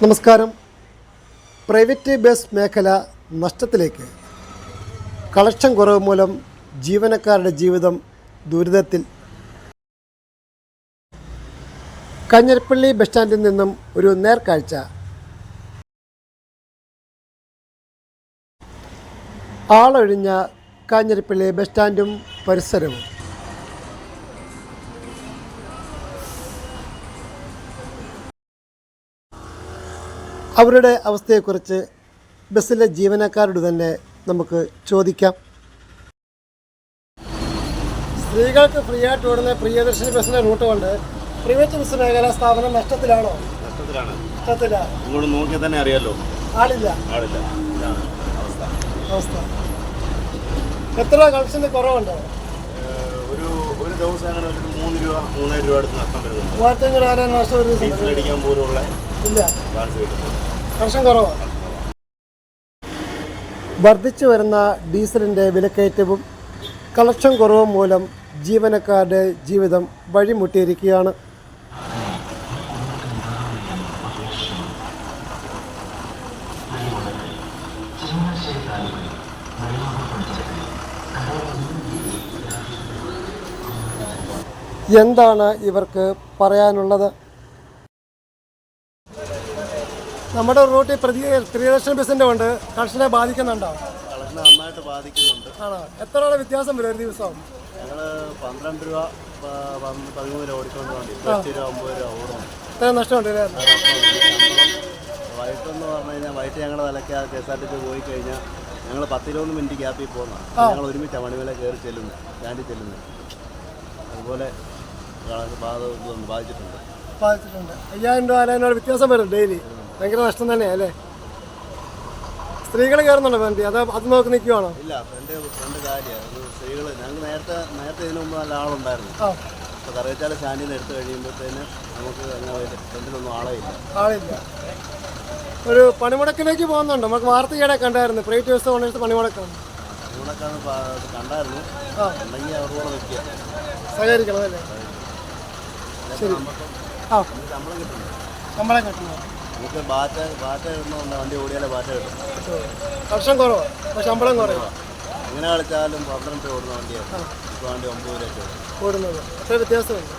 നമസ്കാരം. Private bus മേഖല നഷ്ടത്തിലേക്ക്. Collection കുറവ് മൂലം ജീവനക്കാരുടെ ജീവിതം ദുരിതത്തിൽ. കാഞ്ഞിരപ്പള്ളി ബസ് സ്റ്റാൻഡിൽ നിന്നും ഒരു നേർക്കാഴ്ച. ആളൊഴിഞ്ഞ കാഞ്ഞിരപ്പള്ളി ബസ് സ്റ്റാൻഡും പരിസരവും. അവരുടെ അവസ്ഥയെക്കുറിച്ച് ബസ്സിലെ ജീവനക്കാരോട് തന്നെ നമുക്ക് ചോദിക്കാം. സ്ത്രീകൾക്ക് ഫ്രീ ആയിട്ട് ഓടുന്ന പ്രിയദർശിനി ബസ്സിൻ്റെ റൂട്ടുകൊണ്ട് പ്രൈവറ്റ് ബസ് മേഖല സ്ഥാപനം നഷ്ടത്തിലാണോ? നഷ്ടത്തിലാണ്. ഇങ്ങോട്ട് നോക്കിയാൽ തന്നെ അറിയാലോ, ആളില്ല. അവസ്ഥ എത്ര കളക്ഷന് കുറവുണ്ടോ? ഒരു ദിവസം അങ്ങനെ ഒരു 3 രൂപ 3,000 രൂപ അടുത്ത് നഷ്ടം വരുന്നുണ്ട്. 3500 ആയിരം നഷ്ടം ഒരു ദിവസം അടിക്കാൻ പോലുള്ള ഇല്ല. കളക്ഷൻ കുറവാണ്. വർദ്ധിച്ചു വരുന്ന ഡീസലിൻ്റെ വിലക്കയറ്റവും കളക്ഷൻ കുറവും മൂലം ജീവനക്കാരുടെ ജീവിതം വഴിമുട്ടിയിരിക്കുകയാണ്. എന്താണ് ഇവർക്ക് പറയാനുള്ളത്? നമ്മുടെ റൂട്ടിൽ പ്രിയദർശന ബസ്സിൻ്റെ കൊണ്ട് കളക്ഷനെ ബാധിക്കുന്നുണ്ടോ? കളക്ഷൻ നന്നായിട്ട് ബാധിക്കുന്നുണ്ട്. ആണോ? എത്ര രൂപ വ്യത്യാസം വരും ഒരു ദിവസം? ഞങ്ങൾ 12 രൂപ 13 രൂപ ഓടിക്കൊണ്ട് വേണ്ടി 8 രൂപ 9 രൂപ ഓടണം. ഇത്രയും നഷ്ടമുണ്ട്. വൈകിട്ടെന്ന് പറഞ്ഞു കഴിഞ്ഞാൽ വൈകിട്ട് ഞങ്ങളുടെ നിലയ്ക്ക് KSRTC പോയി കഴിഞ്ഞാൽ ഞങ്ങൾ 10-20 മിനിറ്റ് ഗ്യാപ്പിൽ പോകുന്നതാണ്. ഞങ്ങൾ ഒരുമിച്ചാണ് മണിമല കയറി ചെല്ലുന്നത്, സ്റ്റാൻഡിൽ ചെല്ലുന്നത്. അതുപോലെ ബാധിച്ചിട്ടുണ്ട്. 5000 രൂപ 6000 രൂപ വ്യത്യാസം വരും ഡെയിലി. ഭയങ്കര നഷ്ടം തന്നെയാണ് അല്ലേ? സ്ത്രീകൾ കയറുന്നുണ്ടോ വണ്ടി? അത് നോക്കി നിൽക്കുവാണോ? ഇല്ല, ഫ്രണ്ട് കാര്യമാണ് സ്ത്രീകൾ. ഞങ്ങൾക്ക് നേരത്തെ ഇതിനു മുമ്പ് നല്ല ആളുണ്ടായിരുന്നു. അപ്പോൾ കറിയച്ചാൽ സ്റ്റാൻഡിൽ നിന്ന് എടുത്തു കഴിയുമ്പോഴത്തേന് നമുക്ക് ഫ്രണ്ടിലൊന്നും ആളില്ല. ഒരു പണിമുടക്കിലേക്ക് പോകുന്നുണ്ട്. നമുക്ക് വാർത്തയുടെ കണ്ടായിരുന്നു. പ്രൈവറ്റ് ബസ് ഓണേഴ്സ് പണിമുടക്കാണ് കണ്ടായിരുന്നു. ഉണ്ടെങ്കിൽ അവരോട് നിൽക്കുക, സഹകരിക്കണം അല്ലേ? ശരി. ശമ്പളം കിട്ടുന്നു. നമുക്ക് ബാറ്റ കിട്ടുന്നുണ്ട്. വണ്ടി ഓടിയാലേ ബാറ്റ കിട്ടും. വർഷം കുറവാണ്, അപ്പോൾ ശമ്പളം കുറവാണ്. എങ്ങനെ കളിച്ചാലും 12 രൂപ ഓടുന്ന വണ്ടിയാണ്. ഇപ്പോൾ വണ്ടി 9 രൂപ ഓടുന്നത്. അത്ര വ്യത്യാസമുണ്ട്.